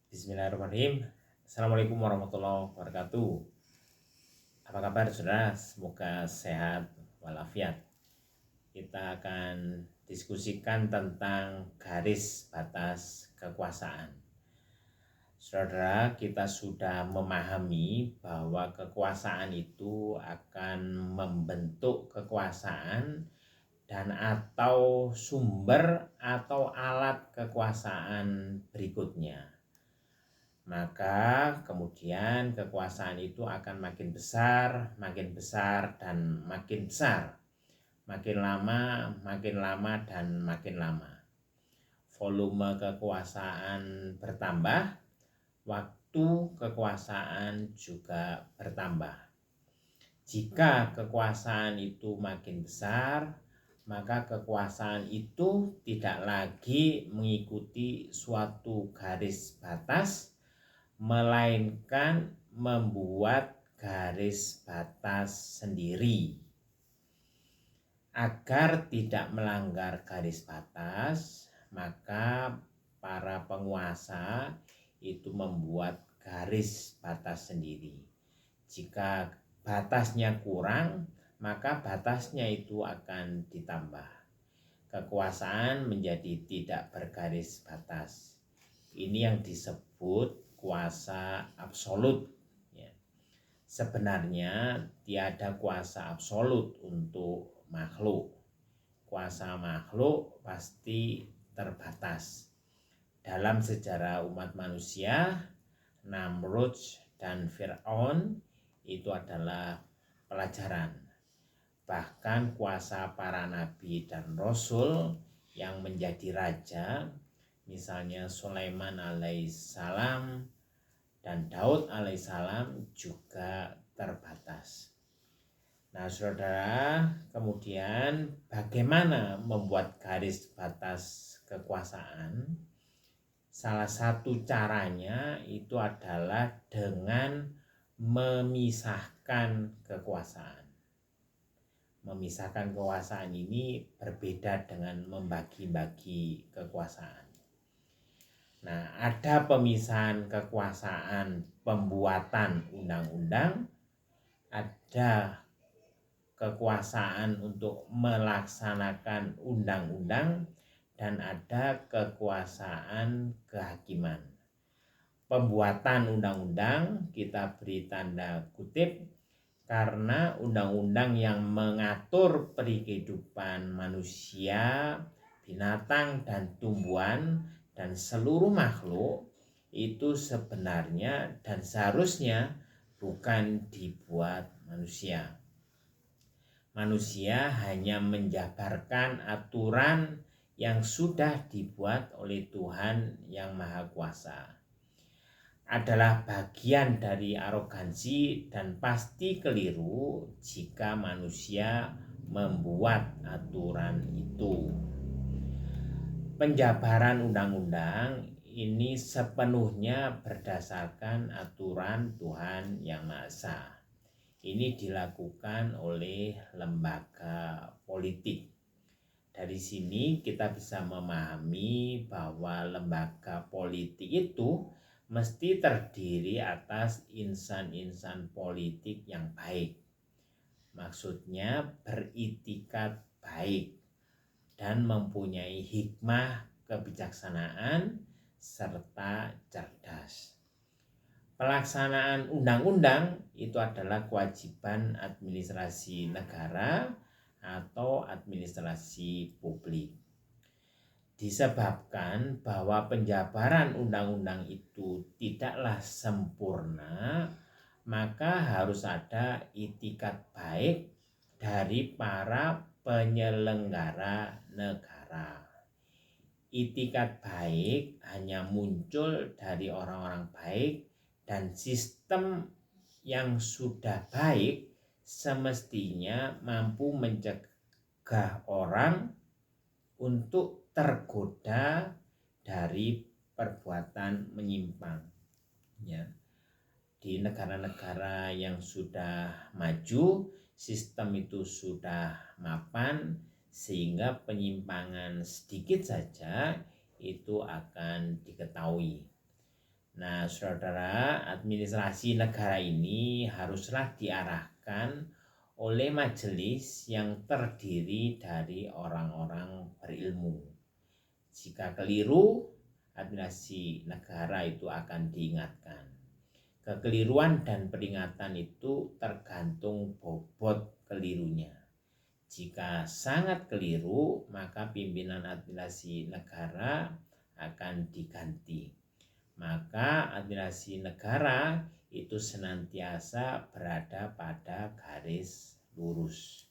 Bismillahirrahmanirrahim. Assalamualaikum warahmatullahi wabarakatuh. Apa kabar saudara? Semoga sehat walafiat. Kita akan diskusikan tentang garis batas kekuasaan. Saudara, kita sudah memahami bahwa kekuasaan itu akan membentuk kekuasaan dan atau sumber atau alat kekuasaan berikutnya. Maka kemudian kekuasaan itu akan makin besar, dan makin besar. Makin lama, dan makin lama. Volume kekuasaan bertambah, waktu kekuasaan juga bertambah. Jika kekuasaan itu makin besar, maka kekuasaan itu tidak lagi mengikuti suatu garis batas, melainkan membuat garis batas sendiri. Agar tidak melanggar garis batas, maka para penguasa itu membuat garis batas sendiri. Jika batasnya kurang, maka batasnya itu akan ditambah. Kekuasaan menjadi tidak bergaris batas. Ini yang disebut kuasa absolut. Sebenarnya tiada kuasa absolut untuk makhluk. Kuasa makhluk pasti terbatas. Dalam sejarah umat manusia, Namrud dan Fir'aun itu adalah pelajaran. Bahkan kuasa para nabi dan rasul yang menjadi raja, misalnya Sulaiman alaihissalam dan Daud alaihissalam, juga terbatas. Nah saudara, kemudian bagaimana membuat garis batas kekuasaan? Salah satu caranya itu adalah dengan memisahkan kekuasaan. Memisahkan kekuasaan ini berbeda dengan membagi-bagi kekuasaan. Nah, ada pemisahan kekuasaan pembuatan undang-undang, ada kekuasaan untuk melaksanakan undang-undang, dan ada kekuasaan kehakiman. Pembuatan undang-undang kita beri tanda kutip karena undang-undang yang mengatur kehidupan manusia, binatang, dan tumbuhan dan seluruh makhluk itu sebenarnya dan seharusnya bukan dibuat manusia. Manusia hanya menjabarkan aturan yang sudah dibuat oleh Tuhan yang Maha Kuasa. Adalah bagian dari arogansi dan pasti keliru jika manusia membuat aturan itu. Penjabaran undang-undang ini sepenuhnya berdasarkan aturan Tuhan Yang Maha Esa. Ini dilakukan oleh lembaga politik. Dari sini kita bisa memahami bahwa lembaga politik itu mesti terdiri atas insan-insan politik yang baik. Maksudnya beritikat baik dan mempunyai hikmah, kebijaksanaan, serta cerdas. Pelaksanaan undang-undang itu adalah kewajiban administrasi negara atau administrasi publik. Disebabkan bahwa penjabaran undang-undang itu tidaklah sempurna, maka harus ada itikat baik dari para penyelenggara negara. Itikat baik hanya muncul dari orang-orang baik, dan sistem yang sudah baik semestinya mampu mencegah orang untuk tergoda dari perbuatan menyimpang. Ya. Di negara-negara yang sudah maju, sistem itu sudah mapan, sehingga penyimpangan sedikit saja itu akan diketahui. Nah, saudara, administrasi negara ini haruslah diarahkan oleh majelis yang terdiri dari orang-orang berilmu. Jika keliru, administrasi negara itu akan diingatkan. Kekeliruan dan peringatan itu tergantung bobot kelirunya. Jika sangat keliru, maka pimpinan administrasi negara akan diganti. Maka administrasi negara itu senantiasa berada pada garis lurus.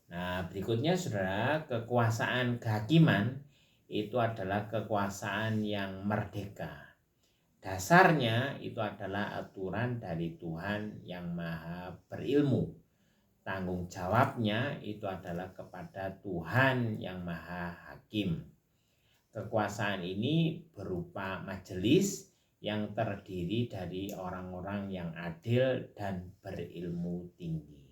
Nah, berikutnya saudara, kekuasaan kehakiman itu adalah kekuasaan yang merdeka. Dasarnya itu adalah aturan dari Tuhan yang Maha Berilmu. Tanggung jawabnya itu adalah kepada Tuhan yang Maha Hakim. Kekuasaan ini berupa majelis yang terdiri dari orang-orang yang adil dan berilmu tinggi.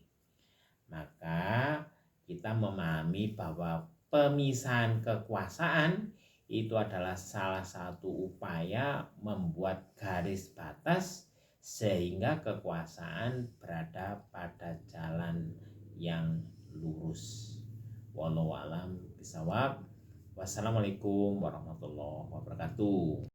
Maka kita memahami bahwa pemisahan kekuasaan itu adalah salah satu upaya membuat garis batas sehingga kekuasaan berada pada jalan yang lurus. Wallahu a'lam bishawab. Wassalamualaikum warahmatullahi wabarakatuh.